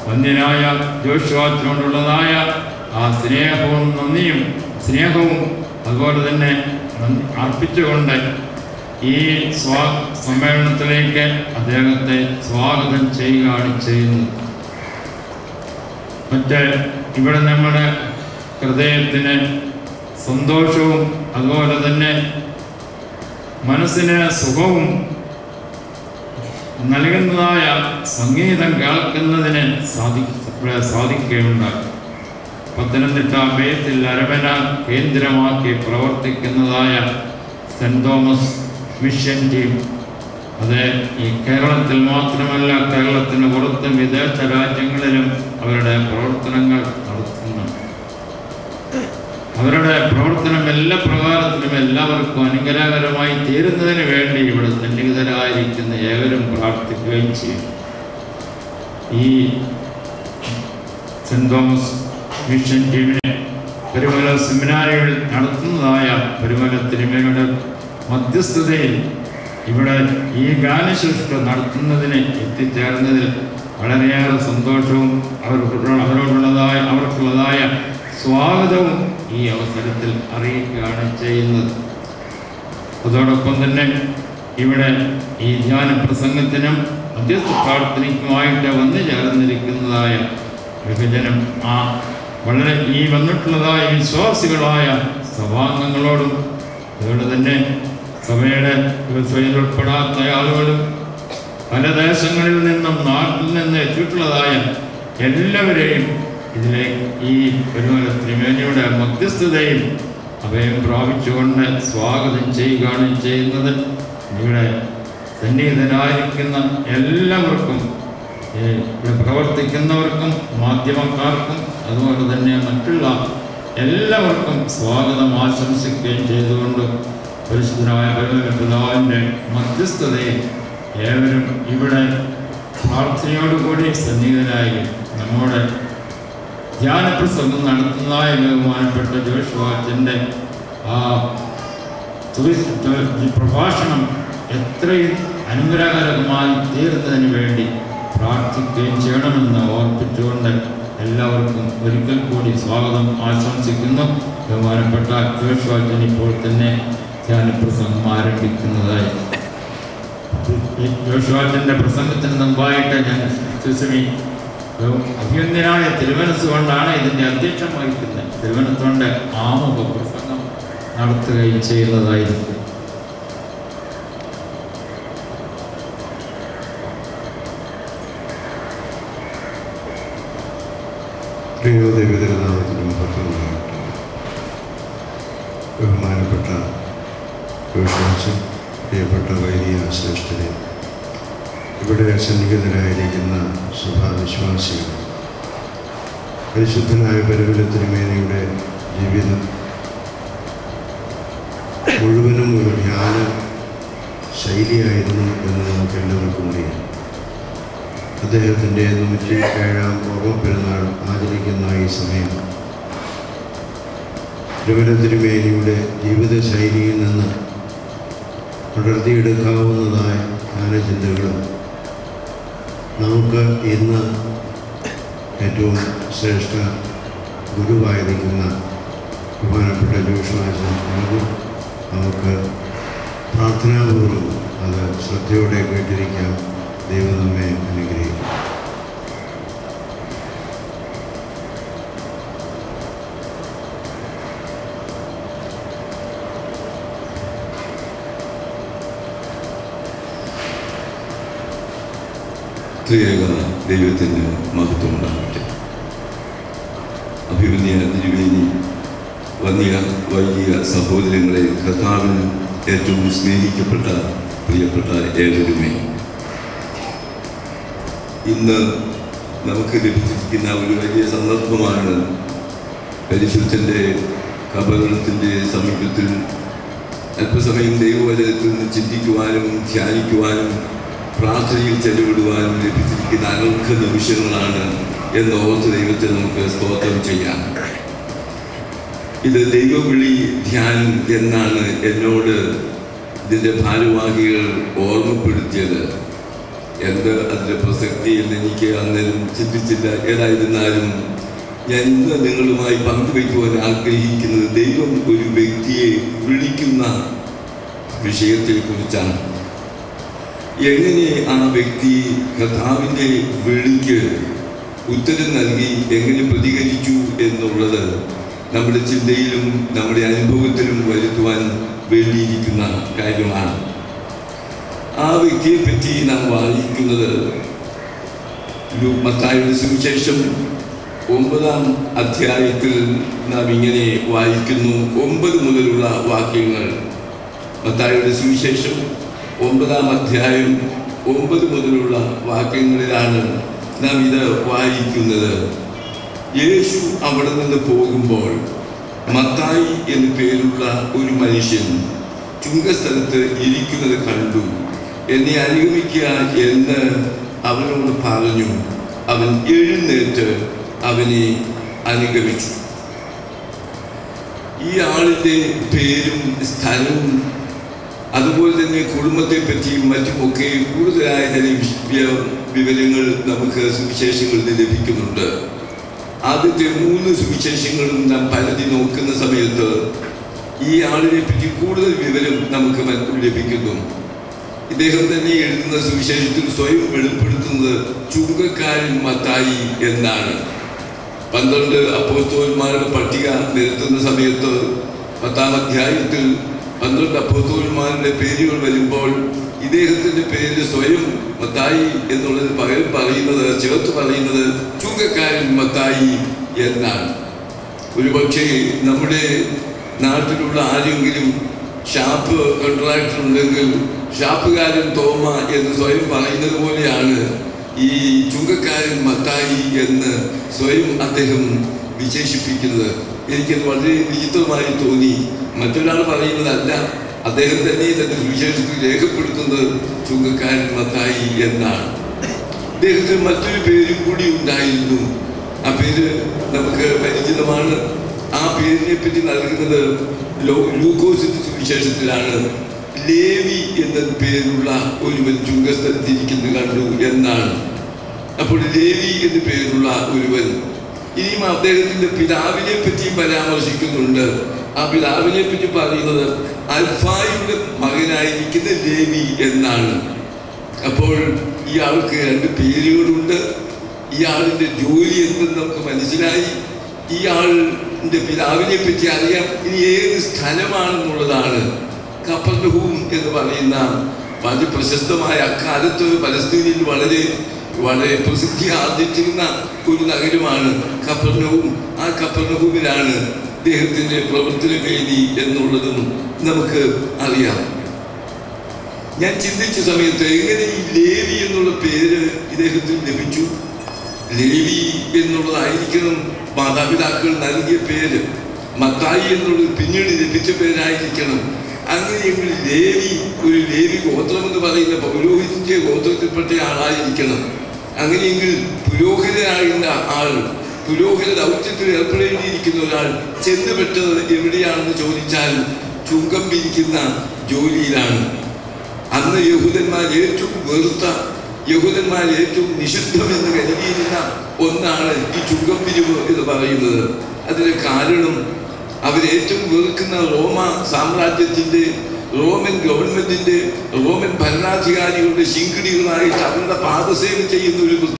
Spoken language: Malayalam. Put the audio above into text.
വന്യനായ ജോഷുവത്തിനോടുള്ളതായ ആ സ്നേഹവും അതുപോലെ തന്നെ അർപ്പിച്ചുകൊണ്ട് ഈ സമ്മേളനത്തിലേക്ക് അദ്ദേഹത്തെ സ്വാഗതം ചെയ്യുകയാണ് ചെയ്യുന്നത്. ഇവിടെ നമ്മുടെ ഹൃദയത്തിന് സന്തോഷവും അതുപോലെ തന്നെ മനസ്സിന് സുഖവും നൽകുന്നതായ സംഗീതം കേൾക്കുന്നതിന് സാധിക്കുകയുണ്ടായി. പത്തനംതിട്ട ബേത്തിൽ അരമന കേന്ദ്രമാക്കി പ്രവർത്തിക്കുന്നതായ സെൻറ് തോമസ് മിഷൻ ടീം അത് ഈ കേരളത്തിൽ മാത്രമല്ല, കേരളത്തിന് പുറത്തും വിദേശ രാജ്യങ്ങളിലും അവരുടെ പ്രവർത്തനങ്ങൾ നടത്തുന്നു. അവരുടെ പ്രവർത്തനം എല്ലാ പ്രകാരത്തിലും എല്ലാവർക്കും അനുഗ്രഹകരമായി തീരുന്നതിന് വേണ്ടി ഇവിടെ സന്നിഹിതരായിരിക്കുന്ന ഏവരും പ്രാർത്ഥിക്കുകയും ചെയ്യും. ഈ സെൻറ് തോമസ് മിഷൻ ടീമിനെ പെരുമല സെമിനാരികൾ നടത്തുന്നതായ പെരുമല തിരുമേനിയുടെ മധ്യസ്ഥതയിൽ ഇവിടെ ഈ ഗാനശുശ്രൂഷ നടത്തുന്നതിന് എത്തിച്ചേർന്നതിൽ വളരെയേറെ സന്തോഷവും അവർക്കുള്ളതായ സ്വാഗതവും ഈ അവസരത്തിൽ അറിയിക്കുകയാണ് ചെയ്യുന്നത്. അതോടൊപ്പം തന്നെ ഇവിടെ ഈ ധ്യാന പ്രസംഗത്തിനും മധ്യസ്ഥ പ്രാർത്ഥനയ്ക്കുമായിട്ട് വന്നു ചേർന്നിരിക്കുന്നതായ വിഭജനം വളരെ ഈ വന്നിട്ടുള്ളതായ വിശ്വാസികളായ സഭാംഗങ്ങളോടും അതുപോലെ തന്നെ സഭയുടെ വ്യവസ്ഥയിൽ ഉൾപ്പെടാത്ത ആളുകളും പല ദേശങ്ങളിൽ നിന്നും നാട്ടിൽ നിന്ന് എത്തിയിട്ടുള്ളതായ എല്ലാവരെയും ഇതിലേക്ക് ഈ പെരുമല തിരുമേനിയുടെ മധ്യസ്ഥതയിൽ അഭയം പ്രാപിച്ചുകൊണ്ട് സ്വാഗതം ചെയ്യുകയാണ് ചെയ്യുന്നത്. ഇവിടെ സന്നിഹിതരായിരിക്കുന്ന എല്ലാവർക്കും, ഇവിടെ പ്രവർത്തിക്കുന്നവർക്കും മാധ്യമക്കാർക്കും അതുപോലെ തന്നെ മറ്റുള്ള എല്ലാവർക്കും സ്വാഗതം ആശംസിക്കുകയും ചെയ്തുകൊണ്ട് പരിശുദ്ധനായ പിതാവിൻ്റെ മധ്യസ്ഥതയിൽ ഏവരും ഇവിടെ പ്രാർത്ഥനയോടുകൂടി സന്നിഹിതരായി നമ്മുടെ ധ്യാനപ്രസംഗം നടത്തുന്നതായ ബഹുമാനപ്പെട്ട ജോഷുവാച്ചൻ്റെ പ്രഭാഷണം എത്രയും അനുഗ്രഹകരമായി തീർന്നതിന് വേണ്ടി പ്രാർത്ഥിക്കുകയും ചെയ്യണമെന്ന് ഓർപ്പിച്ചുകൊണ്ട് എല്ലാവർക്കും ഒരിക്കൽ കൂടി സ്വാഗതം ആശംസിക്കുന്നു. ബഹുമാനപ്പെട്ട ജോഷുവാച്ചൻ ഇപ്പോൾ തന്നെ ധ്യാനപ്രസംഗം ആരംഭിക്കുന്നതായി. ജോഷുവാച്ചൻ്റെ പ്രസംഗത്തിന് മുമ്പായിട്ട് ഞാൻ സുസ്മി അഭ്യന്തരായ തിരുവനന്തപുരത്തുകൊണ്ടാണ് ഇതിൻ്റെ അധ്യക്ഷം വഹിക്കുന്നത്. തിരുവനന്തപുരത്തെ ആമുഖ പ്രസംഗം നടത്തുകയും ചെയ്യുന്നതായിരിക്കും. ബഹുമാനപ്പെട്ട ജോഷുവാച്ചൻ, പ്രിയപ്പെട്ട വൈദിക ശ്രേഷ്ഠരെ, ഇവിടെ സന്നിഹിതരായിരിക്കുന്ന സഭാവിശ്വാസികൾ, പരിശുദ്ധനായ പെരുമല തിരുമേനിയുടെ ജീവിതം മുഴുവനും ഒരു ധ്യാന ശൈലിയായിരുന്നു എന്ന് നമുക്ക് എല്ലാവർക്കും അറിയാം. അദ്ദേഹത്തിൻ്റെ 107-ാം ഓർമ്മപ്പെരുന്നാൾ ആചരിക്കുന്ന ഈ സമയം പെരുമല തിരുമേനിയുടെ ജീവിതശൈലിയിൽ നിന്ന് പടർത്തിയെടുക്കാവുന്നതായ ധ്യാനചിന്തകളും നമുക്ക് ഇന്ന് ഏറ്റവും ശ്രേഷ്ഠ ഗുരുവായിരിക്കുന്ന ബഹുമാനപ്പെട്ട ജോഷുവാച്ചൻ നൽകും. നമുക്ക് പ്രാർത്ഥനാപൂർവ്വം അത് ശ്രദ്ധയോടെ കേട്ടിരിക്കാം. ദൈവം നമ്മെ അനുഗ്രഹിക്കും. ത്രിയേക ദൈവത്തിന് മഹത്വം ഉണ്ടാകട്ടെ. അഭിമന്യ തിരുമേനി, വന്യ വൈദിക സഹോദരങ്ങളെ, കർത്താവിൽ ഏറ്റവും സ്നേഹിക്കപ്പെട്ട പ്രിയപ്പെട്ട ഏവരുമേ, ഇന്ന് നമുക്ക് ലഭിച്ചിരിക്കുന്ന ഒരു വലിയ സന്ദർഭമാണ്. പരിശുദ്ധൻ്റെ കബറിടത്തിൻ്റെ സമീപത്തിൽ അല്പസമയം ദൈവവചനത്തിൽ നിന്ന് ചിന്തിക്കുവാനും ധ്യാനിക്കുവാനും പ്രാർത്ഥനയിൽ ചെലവിടുവാനും ലഭിച്ചിരിക്കുന്ന അനർഘ നിമിഷങ്ങളാണ് എന്ന് ഓർത്ത് ദൈവത്തെ നമുക്ക് സ്തോത്രം ചെയ്യാം. ഇത് ദൈവവിളി ധ്യാനം എന്നാണ് എന്നോട് ഇതിൻ്റെ ഭാരവാഹികൾ ഓർമ്മപ്പെടുത്തിയത്. എന്ത് അതിൻ്റെ പ്രസക്തി എന്ന് എനിക്ക് അന്നേരം ചിന്തിച്ചില്ല. ഏതായിരുന്നാലും ഞാൻ ഇന്ന് നിങ്ങളുമായി പങ്കുവയ്ക്കുവാൻ ആഗ്രഹിക്കുന്നത് ദൈവം ഒരു വ്യക്തിയെ വിളിക്കുന്ന വിഷയത്തെക്കുറിച്ചാണ്. എങ്ങനെ ആ വ്യക്തി കർത്താവിൻ്റെ വിളിക്ക് ഉത്തരം നൽകി എങ്ങനെ പ്രതികരിച്ചു എന്നുള്ളത് നമ്മുടെ ചിന്തയിലും നമ്മുടെ അനുഭവത്തിലും വരുത്തുവാൻ വേണ്ടിയിരിക്കുന്ന കാര്യമാണ്. ആ വ്യക്തിയെപ്പറ്റി നാം വായിക്കുന്നത് മത്തായിയുടെ സുവിശേഷം 9-ാം അധ്യായത്തിൽ നാം ഇങ്ങനെ വായിക്കുന്നു. 9 മുതലുള്ള വാക്യങ്ങൾ. മത്തായിയുടെ സുവിശേഷം 9-ാം അധ്യായം 9 മുതലുള്ള വാക്യങ്ങളിലാണ് നാം ഇത് വായിക്കുന്നത്. യേശു അവിടെ നിന്ന് പോകുമ്പോൾ മത്തായി എന്നു പേരുള്ള ഒരു മനുഷ്യൻ ചുങ്കസ്ഥലത്ത് ഇരിക്കുന്നത് കണ്ടു. എന്നെ അനുഗമിക്കുക എന്ന് അവനോട് പറഞ്ഞു. അവൻ എഴുന്നേറ്റ് അവനെ അനുഗമിച്ചു. ഈ ആളിൻ്റെ പേരും സ്ഥലവും അതുപോലെ തന്നെ കുടുംബത്തെ പറ്റിയും മറ്റുമൊക്കെ കൂടുതലായ ചില വിവരങ്ങൾ നമുക്ക് സുവിശേഷങ്ങളിൽ ലഭിക്കുന്നുണ്ട്. ആദ്യത്തെ 3 സുവിശേഷങ്ങളും നാം പരതി നോക്കുന്ന സമയത്ത് ഈ ആളിനെ പറ്റി കൂടുതൽ വിവരം നമുക്ക് ലഭിക്കുന്നു. ഇദ്ദേഹം തന്നെ എഴുതുന്ന സുവിശേഷത്തിൽ സ്വയം വെളിപ്പെടുത്തുന്നത് ചുങ്കക്കാരൻ മത്തായി എന്നാണ്. 12 അപ്പോസ്തലന്മാരുടെ പട്ടിക നിരത്തുന്ന സമയത്ത് 10-ാം അധ്യായത്തിൽ 12 അപ്പോസ്തലന്മാരുടെ പേരുകൾ വരുമ്പോൾ ഇദ്ദേഹത്തിൻ്റെ പേര് സ്വയം മത്തായി എന്നുള്ളത് ചേർത്ത് പറയുന്നത് ചുങ്കക്കാരൻ മത്തായി എന്നാണ്. ഒരുപക്ഷെ നമ്മുടെ നാട്ടിലുള്ള ആരെങ്കിലും ഷാപ്പ് കോൺട്രാക്ടർ ഉണ്ടെങ്കിൽ ഷാപ്പുകാരൻ തോമ എന്ന് സ്വയം പറയുന്നത് പോലെയാണ് ഈ ചുങ്കക്കാരൻ മത്തായി എന്ന് സ്വയം അദ്ദേഹം വിശേഷിപ്പിക്കുന്നത്. എനിക്കത് വളരെ വിചിത്രമായി തോന്നി. മറ്റൊരാൾ പറയുന്നതല്ല, അദ്ദേഹം തന്നെ തന്റെ സുവിശേഷത്തിൽ രേഖപ്പെടുത്തുന്നത് ചുങ്കക്കാരൻ മത്തായി എന്നാണ്. അദ്ദേഹത്തിന് മറ്റൊരു പേരും കൂടി ഉണ്ടായിരുന്നു. ആ പേര് നമുക്ക് പരിചിതമാണ്. ആ പേരിനെ പറ്റി നൽകുന്നത് ലൂക്കോസിന്റെ സുവിശേഷത്തിലാണ്. ലേവി എന്ന പേരുള്ള ഒരുവൻ ചുങ്കസ്ഥലത്തിരിക്കുന്നത് കണ്ടു എന്നാണ്. അപ്പോൾ ലേവി എന്ന പേരുള്ള ഒരുവൻ. ഇനിയും അദ്ദേഹത്തിന്റെ പിതാവിനെ പറ്റി പരാമർശിക്കുന്നുണ്ട്. ആ പിതാവിനെ പറ്റി പറയുന്നത് അൽഫായുടെ മകനായിരിക്കുന്ന ലേവി എന്നാണ്. അപ്പോൾ ഇയാൾക്ക് 2 പേരുകളുണ്ട്. ഇയാളിൻ്റെ ജോലി എന്തെന്ന് നമുക്ക് മനസ്സിലായി. ഇയാളിൻ്റെ പിതാവിനെ പറ്റി അറിയാം. ഇനി ഏത് സ്ഥലമാണെന്നുള്ളതാണ്. കഫർനഹൂം എന്ന് പറയുന്ന വളരെ പ്രശസ്തമായ അക്കാലത്ത് പലസ്തീനിൽ വളരെ വളരെ പ്രസിദ്ധി ആർജിച്ചിരുന്ന ഒരു നഗരമാണ് കഫർനഹൂം. ആ കഫർനഹൂമിലാണ് ഇദ്ദേഹത്തിൻ്റെ പ്രവർത്തന വേദി എന്നുള്ളതും നമുക്ക് അറിയാം. ഞാൻ ചിന്തിച്ച സമയത്ത് എങ്ങനെ ഈ ലേവി എന്നുള്ള പേര് ഇദ്ദേഹത്തിന് ലഭിച്ചു? ലേവി എന്നുള്ളതായിരിക്കണം മാതാപിതാക്കൾ നൽകിയ പേര്. മത്തായി എന്നുള്ളത് പിന്നീട് ലഭിച്ച പേരായിരിക്കണം. അങ്ങനെയെങ്കിൽ ലേവി ഒരു ലേവി ഗോത്രം എന്ന് പറയുന്ന പൗരോഹിത്യ ഗോത്രത്തിൽപ്പെട്ട ആളായിരിക്കണം. അങ്ങനെയെങ്കിൽ പുരോഹിതനായിരുന്ന ആൾ, പുരോഹിത ദൗത്യത്തിൽ ഏർപ്പെടേണ്ടിയിരിക്കുന്ന ഒരാൾ ചെന്നുപെട്ടത് എവിടെയാണെന്ന് ചോദിച്ചാൽ ചുങ്കം പിരിക്കുന്ന ജോലിയിലാണ്. അന്ന് യഹൂദന്മാർ ഏറ്റവും വെറുത്ത, യഹൂദന്മാർ ഏറ്റവും നിഷിദ്ധമെന്ന് കരുതിയിരുന്ന ഒന്നാണ് ഈ ചുങ്കം പിരിവ് എന്ന് പറയുന്നത്. അതിന് കാരണം അവരേറ്റവും വെറുക്കുന്ന റോമ സാമ്രാജ്യത്തിൻ്റെ, റോമൻ ഗവൺമെന്റിന്റെ, റോമൻ ഭരണാധികാരികളുടെ ശിങ്കിടികളായിട്ട് അവരുടെ പാദസേവ ചെയ്യുന്ന ഒരു